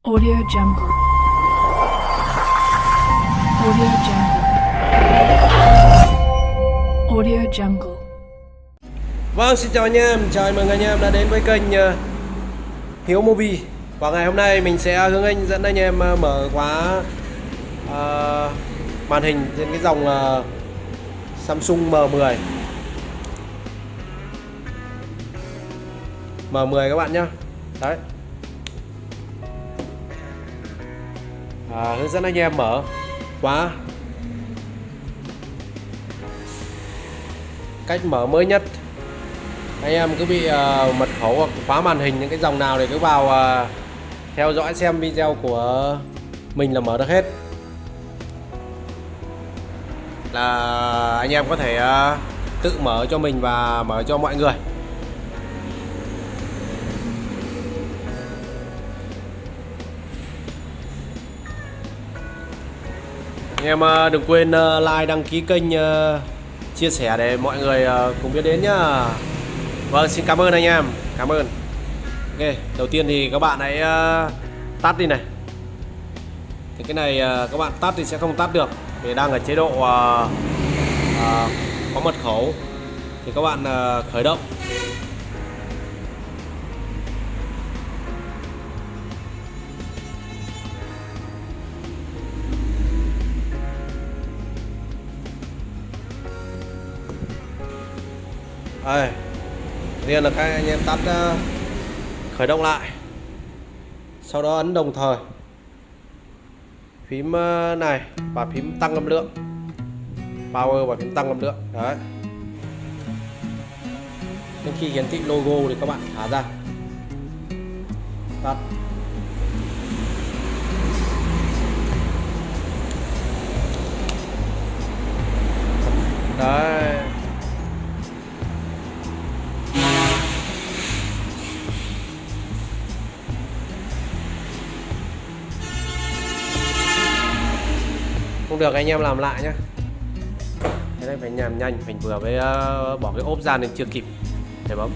Audio Jungle. Audio Jungle. Audio Jungle. Vâng, xin chào anh em, chào mừng anh em đã đến với kênh Hiếu Mobi. Và ngày hôm nay mình sẽ dẫn anh em mở khóa màn hình trên cái dòng Samsung M10 M10 các bạn nhé. Đấy, hướng dẫn anh em mở khóa. Cách mở mới nhất, anh em cứ bị mật khẩu hoặc khóa màn hình những cái dòng nào thì cứ vào theo dõi xem video của mình là mở được hết. Là anh em có thể tự mở cho mình và mở cho mọi người. Anh em đừng quên like, đăng ký kênh, chia sẻ để mọi người cùng biết đến nhá. Vâng, xin cảm ơn anh em, cảm ơn. Ok, đầu tiên thì các bạn hãy tắt đi này. Thì cái này các bạn tắt thì sẽ không tắt được, vì đang ở chế độ có mật khẩu. Thì các bạn khởi động. Đây, liền là các anh em tắt khởi động lại, sau đó ấn đồng thời phím này và phím tăng âm lượng, power và phím tăng âm lượng. Đấy, đến khi hiển thị logo thì các bạn thả ra, tắt. Đấy, không được anh em làm lại nhé. Thế này phải nhlàm nhanh, mình vừa với bỏ cái ốp ra nên chưa kịp để bấm.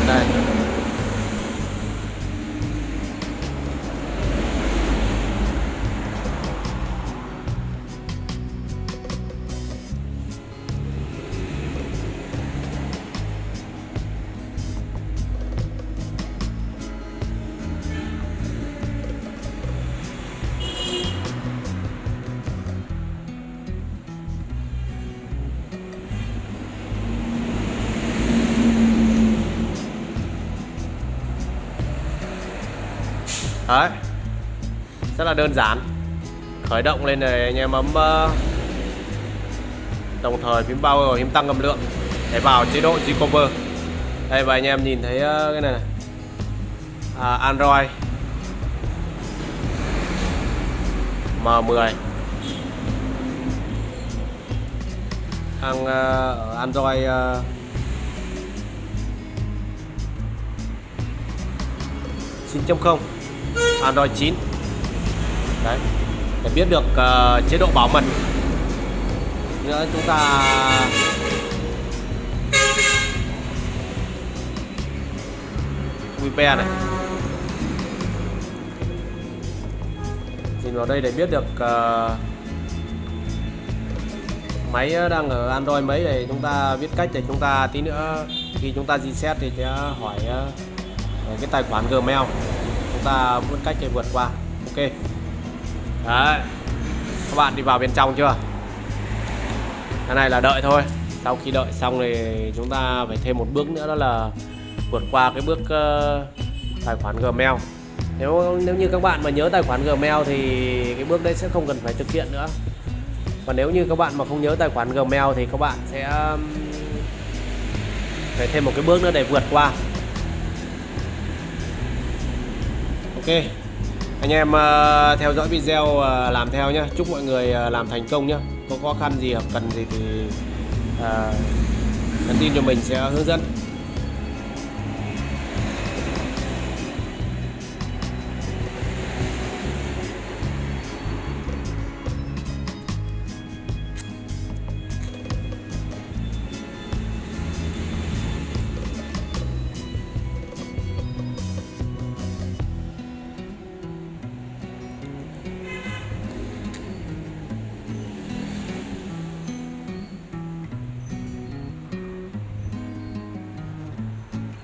Đây, đấy, rất là đơn giản. Khởi động lên này anh em ấm đồng thời phím power và phím tăng âm lượng để vào chế độ G-Cover. Đây, và anh em nhìn thấy cái này, Android M10 ở Android chín chấm không, Android 9. Đấy, để biết được chế độ bảo mật nữa, chúng ta VPN này, nhìn vào đây để biết được máy đang ở Android mấy này. Chúng ta biết cách để chúng ta tí nữa khi chúng ta reset thì sẽ hỏi cái tài khoản Gmail, chúng ta biết cách để vượt qua. Ok, đấy, các bạn đi vào bên trong chưa? Cái này là đợi thôi. Sau khi đợi xong thì chúng ta phải thêm một bước nữa, đó là vượt qua cái bước tài khoản Gmail. Nếu như các bạn mà nhớ tài khoản Gmail thì cái bước đấy sẽ không cần phải thực hiện nữa. Còn nếu như các bạn mà không nhớ tài khoản Gmail thì các bạn sẽ phải thêm một cái bước nữa để vượt qua. Ok, anh em theo dõi video làm theo nhé. Chúc mọi người làm thành công nhé. Có khó khăn gì hoặc cần gì thì nhắn tin cho mình sẽ hướng dẫn.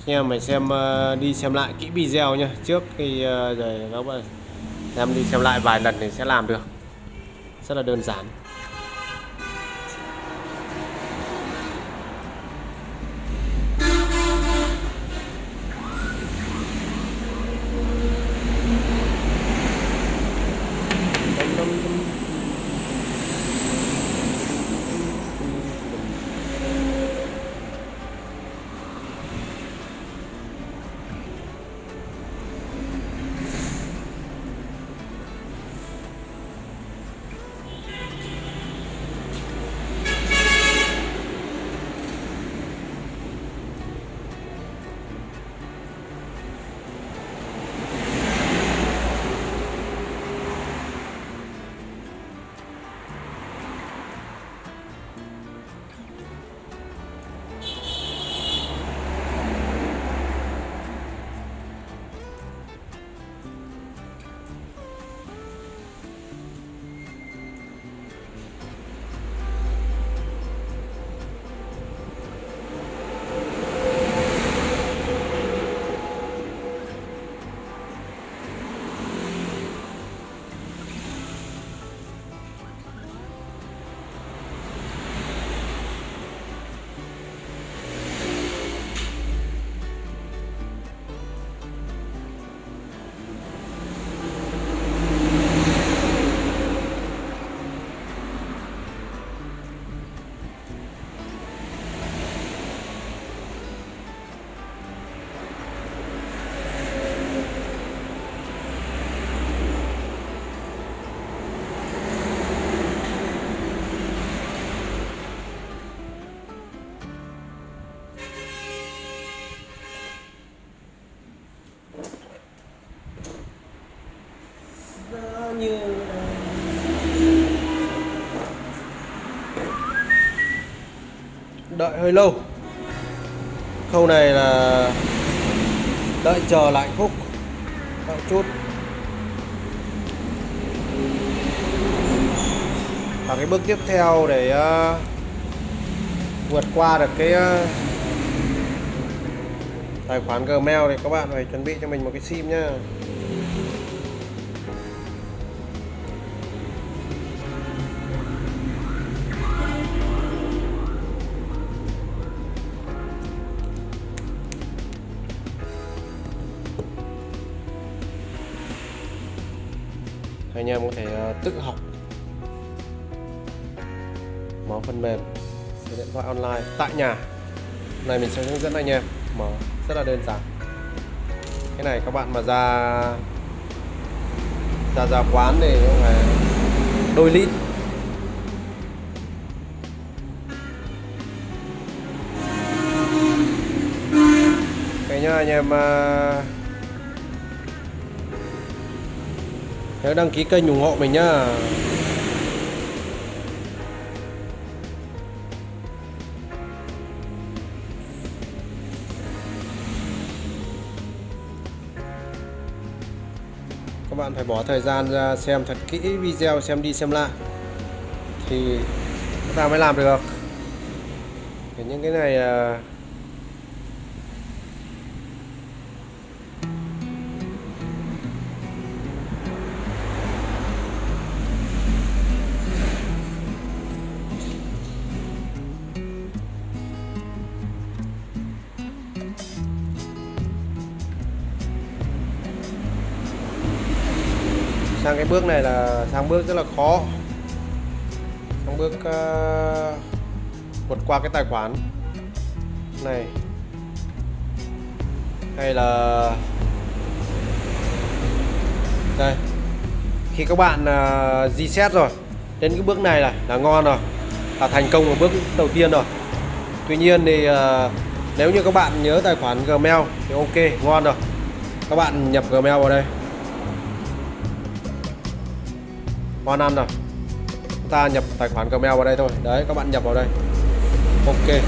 Anh em phải xem đi xem lại kỹ video nhá. Trước khi rồi các bạn em đi xem lại vài lần thì sẽ làm được. Rất là đơn giản. Đợi hơi lâu. Khâu này là đợi chờ lại khúc đợi chút. Và cái bước tiếp theo để vượt qua được cái tài khoản Gmail thì các bạn phải chuẩn bị cho mình một cái sim nhá. Anh em có thể tự học, mở phần mềm số điện thoại online tại nhà. Này mình sẽ hướng dẫn anh em mở rất là đơn giản. Cái này các bạn mà ra quán thì cũng phải đôi lít. Cái nhá anh em, nhớ đăng ký kênh ủng hộ mình nhá. Các bạn phải bỏ thời gian ra xem thật kỹ video, xem đi xem lại thì chúng ta mới làm được. Thì những cái này sang cái bước này là sang bước rất là khó, sang bước vượt qua cái tài khoản này, hay là đây khi các bạn reset rồi đến cái bước này là ngon rồi, là thành công ở bước đầu tiên rồi. Tuy nhiên thì nếu như các bạn nhớ tài khoản Gmail thì ok, ngon rồi. Các bạn nhập Gmail vào đây, ngon ăn rồi. Chúng ta nhập tài khoản Gmail vào đây thôi. Đấy, các bạn nhập vào đây. Ok.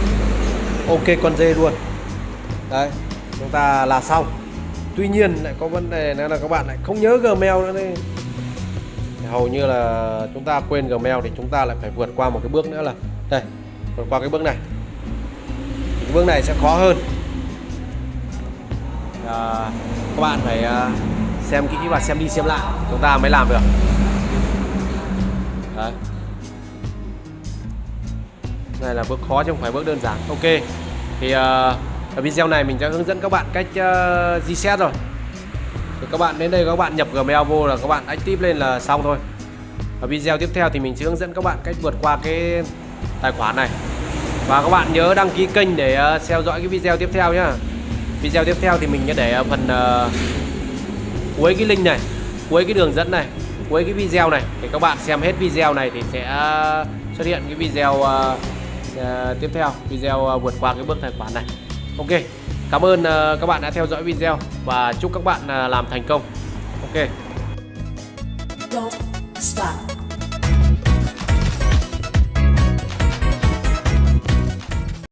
Ok con dê luôn. Đấy, chúng ta là xong. Tuy nhiên lại có vấn đề nữa là các bạn lại không nhớ Gmail nữa đấy. Hầu như là chúng ta quên Gmail thì chúng ta lại phải vượt qua một cái bước nữa là đây, vượt qua cái bước này. Cái bước này sẽ khó hơn. các bạn phải xem kỹ và xem đi xem lại chúng ta mới làm được. Đấy. Này là bước khó chứ không phải bước đơn giản. Ok, thì ở video này mình sẽ hướng dẫn các bạn cách reset rồi. Thì các bạn đến đây các bạn nhập Gmail vô là các bạn active lên là xong thôi. Ở video tiếp theo thì mình sẽ hướng dẫn các bạn cách vượt qua cái tài khoản này. Và các bạn nhớ đăng ký kênh để theo dõi cái video tiếp theo nhá. Video tiếp theo thì mình sẽ để ở phần cuối cái link này, cuối cái đường dẫn này, cuối cái video này. Thì các bạn xem hết video này thì sẽ xuất hiện cái video tiếp theo, video vượt qua cái bước tài khoản này. Ok, cảm ơn các bạn đã theo dõi video và chúc các bạn làm thành công. Ok. Don't stop.